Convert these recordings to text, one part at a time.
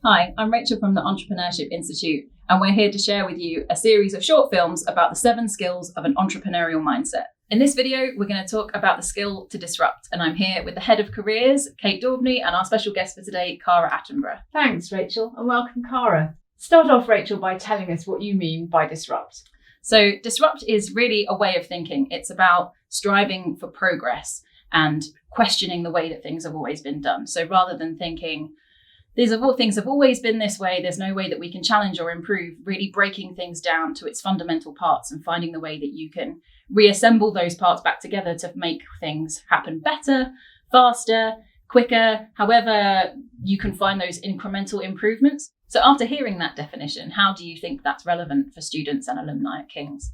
Hi, I'm Rachel from the Entrepreneurship Institute, and we're here to share with you a series of short films about the 7 skills of an entrepreneurial mindset. In this video, we're going to talk about the skill to disrupt, and I'm here with the head of careers, Kate Daubney, and our special guest for today, Cara Attenborough. Thanks, Rachel, and welcome, Cara. Start off, Rachel, by telling us what you mean by disrupt. So disrupt is really a way of thinking. It's about striving for progress and questioning the way that things have always been done. So rather than thinking, things have always been this way, there's no way that we can challenge or improve, really breaking things down to its fundamental parts and finding the way that you can reassemble those parts back together to make things happen better, faster, quicker, however you can find those incremental improvements. So after hearing that definition, how do you think that's relevant for students and alumni at King's?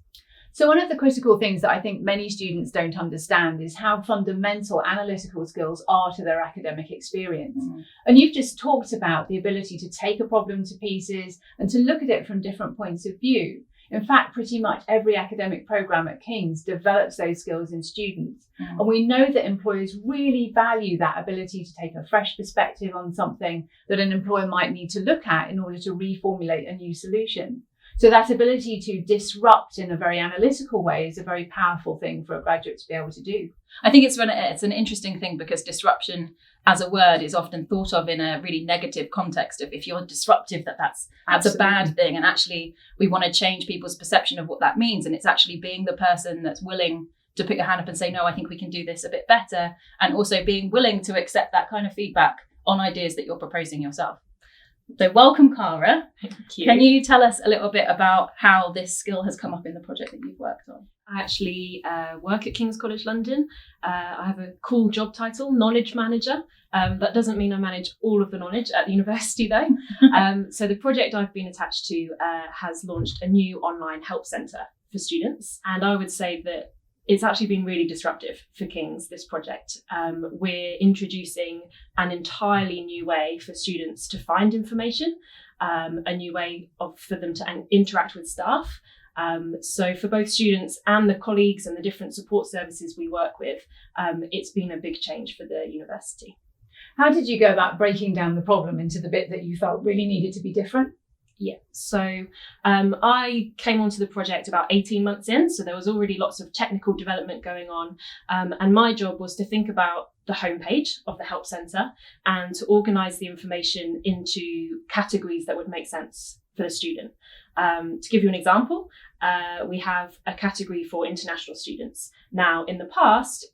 So one of the critical things that I think many students don't understand is how fundamental analytical skills are to their academic experience. And you've just talked about the ability to take a problem to pieces and to look at it from different points of view. In fact, pretty much every academic programme at King's develops those skills in students. And we know that employers really value that ability to take a fresh perspective on something that an employer might need to look at in order to reformulate a new solution. So that ability to disrupt in a very analytical way is a very powerful thing for a graduate to be able to do. I think it's an interesting thing because disruption as a word is often thought of in a really negative context of if you're disruptive, that's a bad thing. And actually, we want to change people's perception of what that means. And it's actually being the person that's willing to put your hand up and say, no, I think we can do this a bit better. And also being willing to accept that kind of feedback on ideas that you're proposing yourself. So welcome, Cara. Thank you. Can you tell us a little bit about how this skill has come up in the project that you've worked on? I actually work at King's College London. I have a cool job title, Knowledge Manager. That doesn't mean I manage all of the knowledge at the university though. So the project I've been attached to has launched a new online help centre for students. And I would say that it's actually been really disruptive for King's, this project. We're introducing an entirely new way for students to find information, a new way for them to interact with staff. So for both students and the colleagues and the different support services we work with, it's been a big change for the university. How did you go about breaking down the problem into the bit that you felt really needed to be different? Yeah, so I came onto the project about 18 months in, so there was already lots of technical development going on. And my job was to think about the homepage of the help centre and to organise the information into categories that would make sense for the student. To give you an example, we have a category for international students. Now, in the past,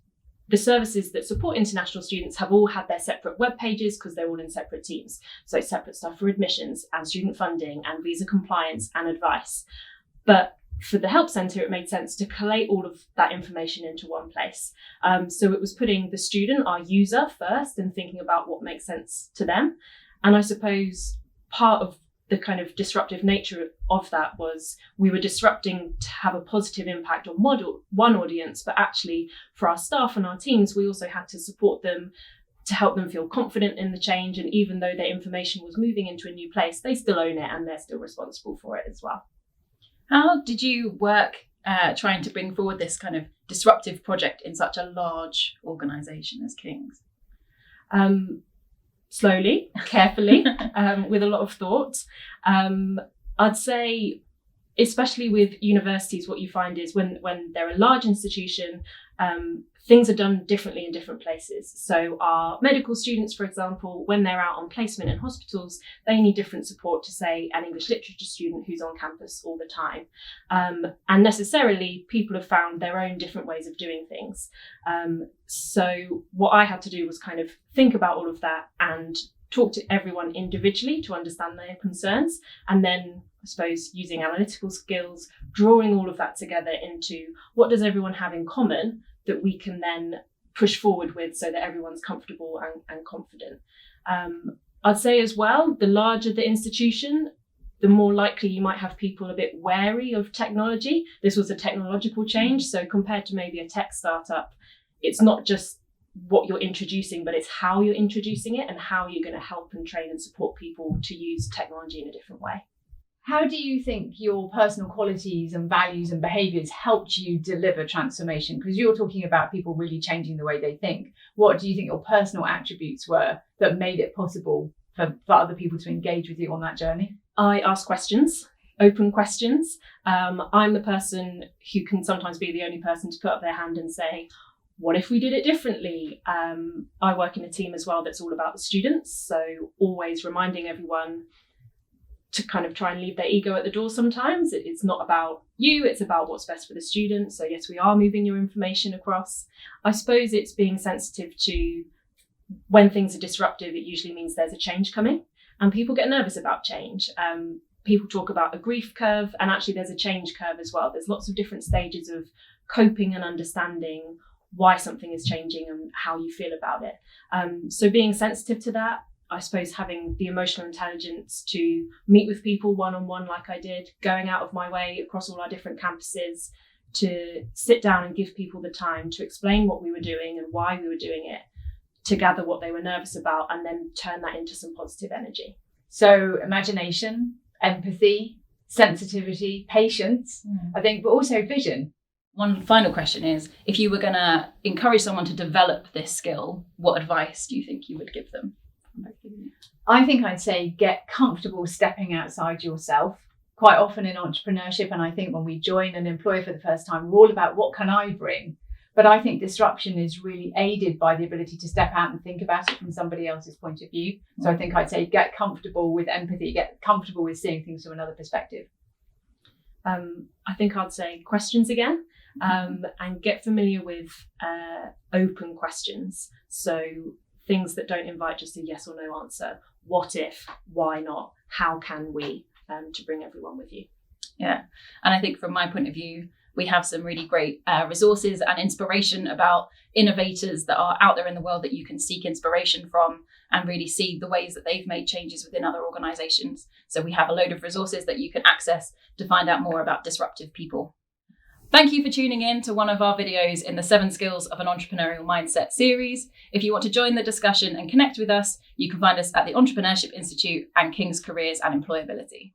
the services that support international students have all had their separate web pages because they're all in separate teams. So separate stuff for admissions and student funding and visa compliance and advice. But for the Help Centre, it made sense to collate all of that information into one place. So it was putting the student, our user, first and thinking about what makes sense to them. And I suppose part of the kind of disruptive nature of that was we were disrupting to have a positive impact on one audience, but actually for our staff and our teams, we also had to support them to help them feel confident in the change. And even though their information was moving into a new place, they still own it and they're still responsible for it as well. How did you work trying to bring forward this kind of disruptive project in such a large organisation as King's? Slowly, carefully, with a lot of thought. I'd say, especially with universities, what you find is when they're a large institution, things are done differently in different places. So our medical students, for example, when they're out on placement in hospitals, they need different support to, say, an English literature student who's on campus all the time. And necessarily, people have found their own different ways of doing things. So what I had to do was kind of think about all of that and talk to everyone individually to understand their concerns. And then, I suppose, using analytical skills, drawing all of that together into what does everyone have in common that we can then push forward with so that everyone's comfortable and confident. I'd say as well, the larger the institution, the more likely you might have people a bit wary of technology. This was a technological change. So compared to maybe a tech startup, it's not just what you're introducing, but it's how you're introducing it and how you're going to help and train and support people to use technology in a different way. How do you think your personal qualities and values and behaviours helped you deliver transformation? Because you're talking about people really changing the way they think. What do you think your personal attributes were that made it possible for other people to engage with you on that journey? I ask questions, open questions. I'm the person who can sometimes be the only person to put up their hand and say, what if we did it differently? I work in a team as well that's all about the students. So always reminding everyone to kind of try and leave their ego at the door sometimes. It's not about you, it's about what's best for the student. So yes, we are moving your information across. I suppose it's being sensitive to when things are disruptive, it usually means there's a change coming and people get nervous about change. People talk about a grief curve, and actually there's a change curve as well. There's lots of different stages of coping and understanding why something is changing and how you feel about it. So being sensitive to that, I suppose having the emotional intelligence to meet with people one-on-one like I did, going out of my way across all our different campuses to sit down and give people the time to explain what we were doing and why we were doing it, to gather what they were nervous about and then turn that into some positive energy. So imagination, empathy, sensitivity, patience, I think, but also vision. One final question is, if you were going to encourage someone to develop this skill, what advice do you think you would give them? I think I'd say get comfortable stepping outside yourself. Quite often in entrepreneurship, and I think when we join an employer for the first time, we're all about what can I bring? But I think disruption is really aided by the ability to step out and think about it from somebody else's point of view. So I think I'd say get comfortable with empathy, get comfortable with seeing things from another perspective. I think I'd say questions again, and get familiar with open questions. So things that don't invite just a yes or no answer. What if? Why not? How can we? To bring everyone with you. Yeah. And I think from my point of view, we have some really great resources and inspiration about innovators that are out there in the world that you can seek inspiration from and really see the ways that they've made changes within other organizations. So we have a load of resources that you can access to find out more about disruptive people. Thank you for tuning in to one of our videos in the 7 Skills of an Entrepreneurial Mindset series. If you want to join the discussion and connect with us, you can find us at the Entrepreneurship Institute and King's Careers and Employability.